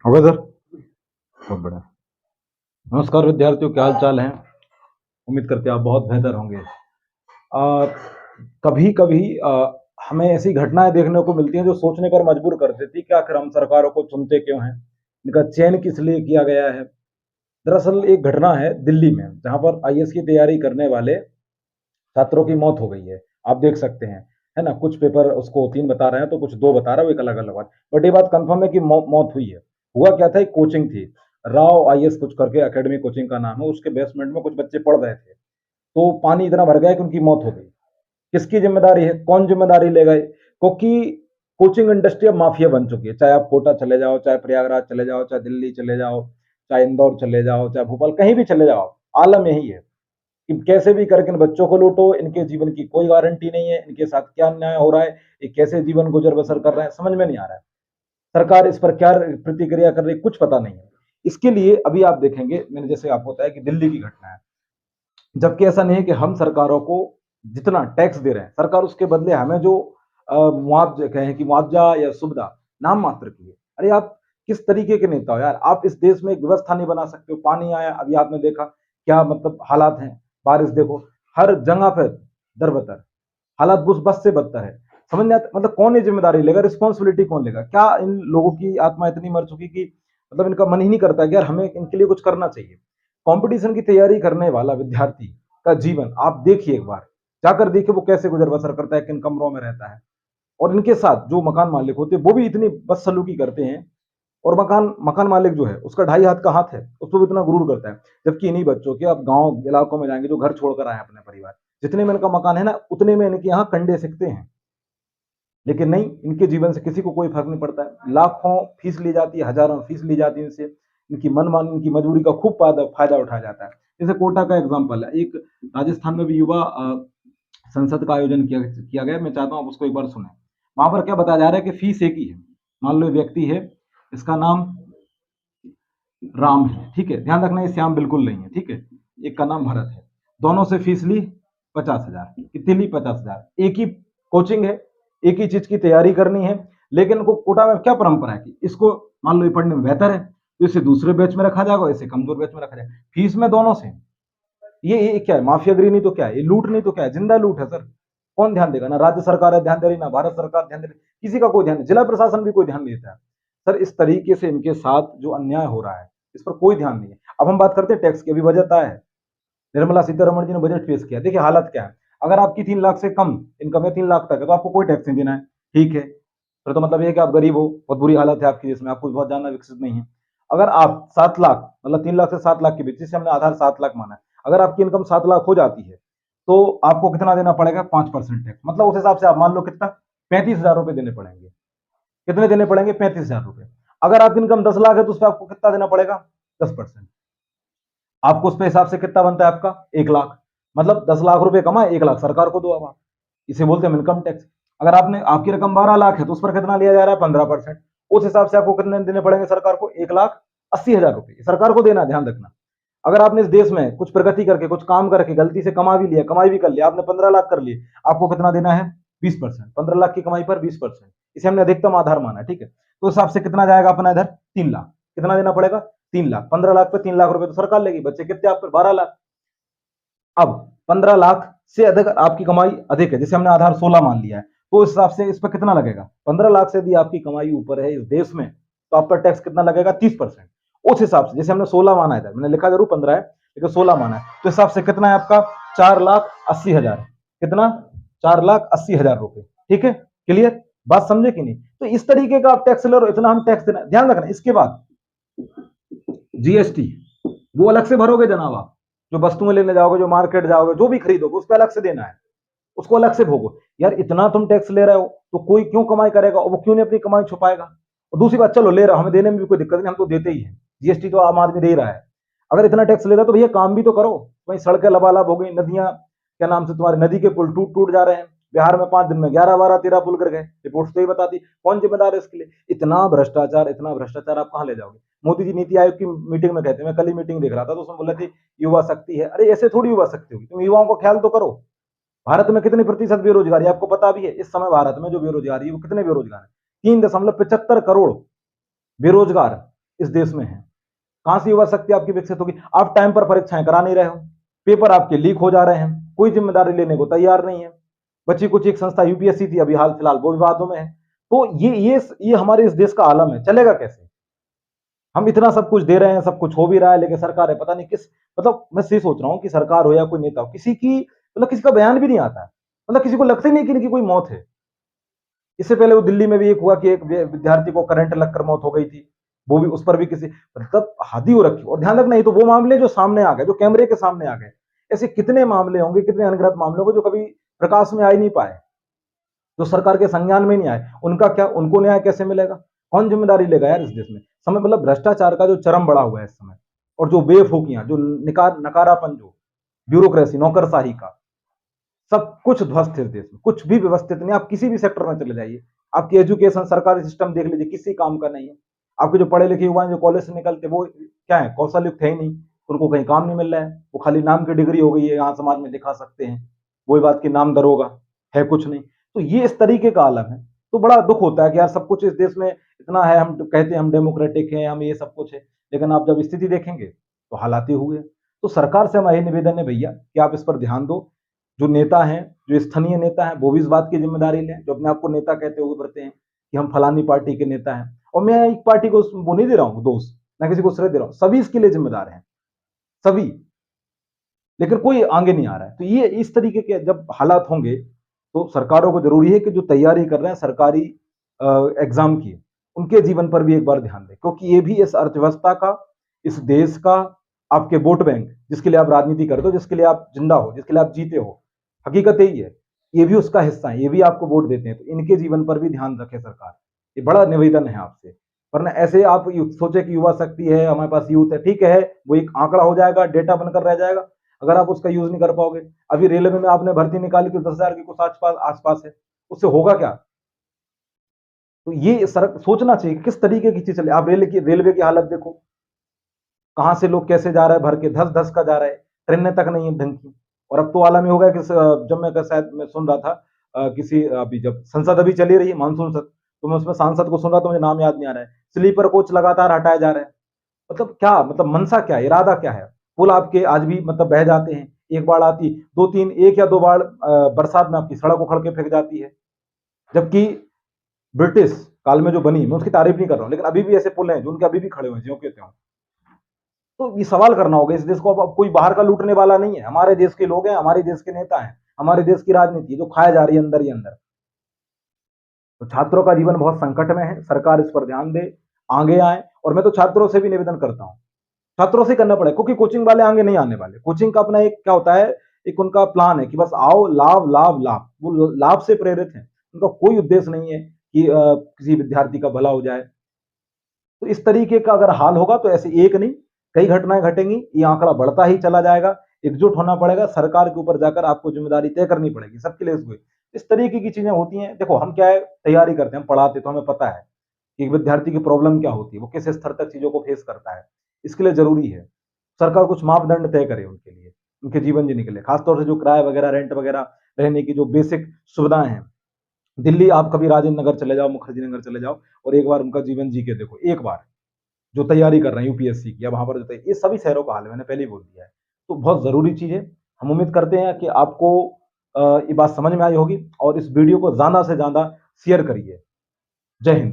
हो गया सर। बहुत बढ़िया। नमस्कार विद्यार्थियों, क्या हाल चाल है। उम्मीद करते हैं आप बहुत बेहतर होंगे। कभी कभी हमें ऐसी घटनाएं देखने को मिलती हैं जो सोचने पर मजबूर कर देती कि आखिर हम सरकारों को चुनते क्यों हैं, इनका चयन किस लिए किया गया है। दरअसल एक घटना है दिल्ली में, जहां पर आईएएस की तैयारी करने वाले छात्रों की मौत हो गई है। आप देख सकते हैं, है ना। कुछ पेपर उसको 3 बता रहे हैं तो कुछ 2 बता रहे हैं, वो एक अलग अलग बात। बट ये बात कंफर्म है कि मौत हुई है। हुआ क्या था, एक कोचिंग थी, राव आईएएस कुछ करके एकेडमी कोचिंग का नाम है, उसके बेसमेंट में कुछ बच्चे पढ़ रहे थे। तो पानी इतना भर गया कि उनकी मौत हो गई। किसकी जिम्मेदारी है, कौन जिम्मेदारी लेगा? क्योंकि कोचिंग इंडस्ट्री अब माफिया बन चुकी है। चाहे आप कोटा चले जाओ, चाहे प्रयागराज चले जाओ, चाहे दिल्ली चले जाओ, चाहे इंदौर चले जाओ, चाहे भोपाल, कहीं भी चले जाओ, आलम यही है कि कैसे भी करके इन बच्चों को लूटो। इनके जीवन की कोई गारंटी नहीं है, इनके साथ क्या अन्याय हो रहा है, ये कैसे जीवन गुजर बसर कर रहे हैं, समझ में नहीं आ रहा है। सरकार इस पर क्या प्रतिक्रिया कर रही है, कुछ पता नहीं है। इसके लिए अभी आप देखेंगे, मैंने जैसे आपको बताया कि दिल्ली की घटना है, जबकि ऐसा नहीं है कि हम सरकारों को जितना टैक्स दे रहे हैं, सरकार उसके बदले हमें जो मुआवजा कहें कि मुआवजा या सुविधा नाम मात्र की है। अरे आप किस तरीके के नेता हो यार। आप इस देश में एक व्यवस्था नहीं बना सकते हो। पानी आया, अभी आपने देखा क्या मतलब हालात हैं। बारिश देखो, हर जगह पे दरबदर हालात, बस से बदतर है। समझ नहीं आता, मतलब कौन ये जिम्मेदारी लेगा, रिस्पॉन्सिबिलिटी कौन लेगा? क्या इन लोगों की आत्मा इतनी मर चुकी कि मतलब इनका मन ही नहीं करता कि यार हमें इनके लिए कुछ करना चाहिए। कंपटीशन की तैयारी करने वाला विद्यार्थी का जीवन आप देखिए, एक बार जाकर देखिए वो कैसे गुजर बसर करता है, किन कमरों में रहता है। और इनके साथ जो मकान मालिक होते हैं वो भी इतनी बदसलूकी करते हैं। और मकान मकान मालिक जो है उसका 2.5 हाथ का हाथ है, उसको भी इतना गुरूर करता है। जबकि इन्हीं बच्चों के आप गांव इलाकों में जाएंगे जो घर छोड़कर आए अपने परिवार, जितने में इनका मकान है ना, उतने में इनके यहाँ कंडे सिकते हैं। लेकिन नहीं, इनके जीवन से किसी को कोई फर्क नहीं पड़ता है। लाखों फीस ली जाती है, हजारों फीस ली जाती है इनसे। इनकी मनमानी, इनकी मजबूरी का खूब फायदा उठाया जाता है। जैसे कोटा का एग्जाम्पल है, एक राजस्थान में भी युवा संसद का आयोजन किया गया। मैं चाहता हूँ आप उसको एक बार सुने। वहां पर क्या बताया जा रहा है कि फीस एक ही है। मान लो व्यक्ति है, इसका नाम राम है, ठीक है। ध्यान रखना, ये श्याम बिल्कुल नहीं है, ठीक है। एक का नाम भरत है। दोनों से फीस ली 50,000। कितनी ली? 50,000। एक ही कोचिंग है, एक ही चीज की तैयारी करनी है। लेकिन इनको कोटा में क्या परंपरा है कि इसको मान लो ये पढ़ने में बेहतर है तो इसे दूसरे बैच में रखा जाएगा, इसे कमजोर बैच में रखा जाएगा। फीस में दोनों से। ये क्या है, माफियागिरी नहीं तो क्या है, ये लूट नहीं तो क्या है, जिंदा लूट है सर। कौन ध्यान देगा? ना राज्य सरकार है ध्यान दे रही, ना भारत सरकार ध्यान दे रही, किसी का कोई ध्यान नहीं, जिला प्रशासन भी कोई ध्यान नहीं देता है। सर इस तरीके से इनके साथ जो अन्याय हो रहा है, इस पर कोई ध्यान नहीं है। अब हम बात करते हैं टैक्स की। अभी बजट आया है, निर्मला सीतारमण जी ने बजट पेश किया। देखिए हालत क्या है। अगर आपकी 3 लाख से कम इनकम है, 3 लाख तक है, तो आपको कोई टैक्स नहीं देना है, ठीक है। फिर तो मतलब ये है कि आप गरीब हो, बहुत बुरी हालत है आपकी, जिसमें आपको बहुत ज्यादा विकसित नहीं है। अगर आप 7 लाख, मतलब 3 लाख से 7 लाख के बीच, जिसे हमने आधार 7 लाख माना है, अगर आपकी इनकम 7 लाख हो जाती है तो आपको कितना देना पड़ेगा? 5% टैक्स। मतलब उस हिसाब से आप मान लो कितना, 35,000 रुपए देने पड़ेंगे। कितने देने पड़ेंगे? 35,000 रुपए। अगर आपकी इनकम 10 लाख है तो उस पर आपको कितना देना पड़ेगा? 10%। आपको उस पे हिसाब से कितना बनता है आपका? 1 लाख। मतलब 10 लाख रुपए कमाए, 1 लाख सरकार को दो। अब आप इसे बोलते हैं इनकम टैक्स। अगर आपने आपकी रकम 12 लाख है तो उस पर कितना लिया जा रहा है? 15%। उस हिसाब से आपको कितने देने पड़ेंगे सरकार को? 1,80,000 रुपए सरकार को देना, ध्यान रखना। अगर आपने इस देश में कुछ प्रगति करके, कुछ काम करके गलती से कमा भी लिया, कमाई भी कर लिया, आपने 15 लाख कर लिए, आपको कितना देना है? 20%। 15 लाख की कमाई पर 20%। इसे हमने अधिकतम आधार माना, ठीक है। तो उस हिसाब से कितना जाएगा अपना इधर? 3 लाख। कितना देना पड़ेगा? 3 लाख। 15 लाख पे 3 लाख रुपए तो सरकार लेगी, बच्चे कितने आप पर? 12 लाख। अब 15 लाख से अधिक आपकी कमाई अधिक है, जैसे हमने आधार 16 मान लिया है, तो इस हिसाब से इस पर कितना लगेगा? 15 लाख से यदि आपकी कमाई ऊपर है इस देश में, तो आप पर टैक्स कितना लगेगा? 30%। उस हिसाब से, जैसे हमने 16 माना है, मैंने लिखा जरूर 15 है लेकिन 16 माना है, तो हिसाब से कितना है आपका? 4,80,000। कितना? 4,80,000 रुपए, ठीक है। क्लियर बात, समझे कि नहीं? तो इस तरीके का आप टैक्स ले रहे हो, इतना हम टैक्स देना, ध्यान रखना। इसके बाद जीएसटी वो अलग से भरोगे जनाब आप। जो वस्तुएं लेने जाओगे, जो मार्केट जाओगे, जो भी खरीदोगे, उस पर अलग से देना है, उसको अलग से भोगो। यार इतना तुम टैक्स ले रहे हो तो कोई क्यों कमाई करेगा, और वो क्यों नहीं अपनी कमाई छुपाएगा? और दूसरी बात, चलो ले रहा, हमें देने में भी कोई दिक्कत नहीं, हम तो देते ही हैं, जीएसटी तो आम आदमी दे ही रहा है। अगर इतना टैक्स ले रहा है तो भैया काम भी तो करो। वही सड़कें लबालब हो गई, नदियां क्या नाम से तुम्हारे, नदी के पुल टूट टूट जा रहे हैं। बिहार में 5 दिन में 11 12 13 पुल कर गए, रिपोर्ट तो ही बताती। कौन जिम्मेदार है इसके लिए? इतना भ्रष्टाचार, इतना भ्रष्टाचार आप कहां ले जाओगे? मोदी जी नीति आयोग की मीटिंग में कहते हैं, मैं कल ही मीटिंग देख रहा था, तो उसमें बोले थे युवा शक्ति है। अरे ऐसे थोड़ी युवा शक्ति होगी, तुम युवाओं को ख्याल तो करो। भारत में कितनी प्रतिशत बेरोजगारी आपको पता भी है? इस समय भारत में जो बेरोजगारी है वो कितने बेरोजगार है? 3.75 करोड़ बेरोजगार। इस देश में है। कहां से युवा शक्ति आपकी विकसित होगी? आप टाइम पर परीक्षाएं करा नहीं रहे हो, पेपर आपके लीक हो जा रहे हैं, कोई जिम्मेदारी लेने को तैयार नहीं है। बच्ची कुछ एक संस्था यूपीएससी थी, अभी हाल फिलहाल वो विवादों में है। तो ये हमारे इस देश का आलम है, चलेगा कैसे? हम इतना सब कुछ दे रहे हैं, सब कुछ हो भी रहा है, लेकिन सरकार है पता नहीं किस, मतलब मैं सही सोच रहा हूँ कि सरकार हो या कोई नेता हो, किसी की मतलब किसी का बयान भी नहीं आता है, मतलब किसी को लगता ही नहीं कि इनकी कोई मौत है। इससे पहले वो दिल्ली में भी एक हुआ कि एक विद्यार्थी को करंट लगकर मौत हो गई थी, वो भी, उस पर भी किसी, मतलब हद ही हो रखी। और ध्यान रखना, ये तो वो मामले जो सामने आ गए, जो कैमरे के सामने आ गए। ऐसे कितने मामले होंगे, कितने अनगिनत मामले होंगे जो कभी प्रकाश में आ ही नहीं पाए, जो सरकार के संज्ञान में नहीं आए। उनका क्या, उनको न्याय कैसे मिलेगा? कौन जिम्मेदारी लेगा यार इस देश में? समय मतलब भ्रष्टाचार का जो चरम बढ़ा हुआ है इस समय, और जो बेफूकियां, जो नकारापन, जो ब्यूरोक्रेसी, नौकरशाही का, सब कुछ ध्वस्त है इस देश में, कुछ भी व्यवस्थित नहीं। आप किसी भी सेक्टर में चले जाइए, आपकी एजुकेशन, सरकारी सिस्टम देख लीजिए, किसी काम का नहीं है। आपके जो पढ़े लिखे युवा हैं, जो कॉलेज से निकलते, वो क्या है, कौशल युक्त है ही नहीं, उनको कहीं काम नहीं मिल रहा है। वो खाली नाम की डिग्री हो गई है, यहाँ समाज में दिखा सकते हैं, वही बात की नाम दरोगा है, कुछ नहीं। तो ये इस तरीके का आलम है। तो बड़ा दुख होता है कि यार सब कुछ इस देश में इतना है, हम कहते हैं हम डेमोक्रेटिक हैं, हम ये सब कुछ है, लेकिन आप जब स्थिति देखेंगे तो हालात ही हुए। तो सरकार से हमारा यही निवेदन है भैया कि आप इस पर ध्यान दो। जो नेता हैं, जो स्थानीय नेता हैं, वो भी इस बात की जिम्मेदारी लें, जो अपने आप को नेता कहते हुए बढ़ते हैं कि हम फलानी पार्टी के नेता हैं। और मैं एक पार्टी को वो नहीं दे रहा हूँ दोष, ना किसी को श्रेय दे रहा हूँ, सभी इसके लिए जिम्मेदार हैं, सभी। लेकिन कोई आगे नहीं आ रहा है। तो ये इस तरीके के जब हालात होंगे, तो सरकारों को जरूरी है कि जो तैयारी कर रहे हैं सरकारी एग्जाम की, उनके जीवन पर भी एक बार ध्यान दें, क्योंकि ये भी इस अर्थव्यवस्था का, इस देश का, आपके वोट बैंक, जिसके लिए आप राजनीति करते हो, जिसके लिए आप जिंदा हो, जिसके लिए आप जीते हो, हकीकत यही है, ये भी उसका हिस्सा है, ये भी आपको वोट देते हैं। तो इनके जीवन पर भी ध्यान रखे सरकार, ये बड़ा निवेदन है आपसे। वरना ऐसे आप सोचे कि युवा शक्ति है, हमारे पास यूथ है, ठीक है, वो एक आंकड़ा हो जाएगा, डेटा बनकर रह जाएगा, अगर आप उसका यूज नहीं कर पाओगे। अभी रेलवे में आपने भर्ती निकाली तो 10,000 की कुछ आसपास है, उससे होगा क्या? तो ये सर सोचना चाहिए किस तरीके की चीज चले। आप रेलवे की हालत देखो, कहां से लोग कैसे जा रहे हैं, भर के धस धस का जा रहे हैं, ट्रेनें तक नहीं है ढंग की। और अब तो आलम हो गया कि जब मैं शायद मैं सुन रहा था, किसी अभी जब संसद अभी चली रही है, मानसून सत्र, तो मैं उसमें सांसद को सुन रहा था, मुझे नाम याद नहीं आ रहा है, स्लीपर कोच लगातार हटाए जा रहे हैं। मतलब क्या, मतलब मनसा क्या है, इरादा क्या है? पुल आपके आज भी मतलब बह जाते हैं, एक बाढ़ आती, दो तीन, एक या दो बाढ़ बरसात में आपकी सड़क उखड़ के फेंक जाती है। जबकि ब्रिटिश काल में जो बनी, मैं उसकी तारीफ नहीं कर रहा हूँ, लेकिन अभी भी ऐसे पुल हैं जो उनके अभी भी खड़े हुए हैं, ज्यों के त्यों। तो ये सवाल करना होगा, इस देश को अब कोई बाहर का लूटने वाला नहीं है, हमारे देश के लोग हैं, हमारे देश के नेता हैं, हमारे देश की राजनीति जो खाया जा रही है अंदर ही अंदर। तो छात्रों का जीवन बहुत संकट में है, सरकार इस पर ध्यान दे, आगे आए। और मैं तो छात्रों से भी निवेदन करता हूँ, छात्रों से करना पड़ेगा, क्योंकि कोचिंग वाले आगे नहीं आने वाले। कोचिंग का अपना एक क्या होता है, एक उनका प्लान है कि बस आओ, लाभ लाभ लाभ, वो लाभ से प्रेरित है, उनका कोई उद्देश्य नहीं है कि किसी विद्यार्थी का भला हो जाए। तो इस तरीके का अगर हाल होगा तो ऐसे एक नहीं, कई घटनाएं घटेंगी, ये आंकड़ा बढ़ता ही चला जाएगा। एकजुट होना पड़ेगा, सरकार के ऊपर जाकर आपको जिम्मेदारी तय करनी पड़ेगी, सबके लिए हुए। इस तरीके की चीजें होती हैं। देखो हम क्या है, तैयारी करते हैं, हम पढ़ाते तो हमें पता है कि विद्यार्थी की प्रॉब्लम क्या होती है, वो किस स्तर तक चीजों को फेस करता है। इसके लिए जरूरी है सरकार कुछ मापदंड तय करे उनके लिए, उनके जीवन जीने के लिए, खासतौर से जो किराया वगैरह, रेंट वगैरह, रहने की जो बेसिक सुविधाएं हैं। दिल्ली आप कभी राजेंद्र नगर चले जाओ, मुखर्जी नगर चले जाओ, और एक बार उनका जीवन जी के देखो, एक बार, जो तैयारी कर रहे हैं यूपीएससी की, या वहां पर जो ये सभी शहरों का हाल है, मैंने पहले ही बोल दिया है। तो बहुत जरूरी चीज है। हम उम्मीद करते हैं कि आपको ये बात समझ में आई होगी, और इस वीडियो को ज्यादा से ज्यादा शेयर करिए। जय हिंद।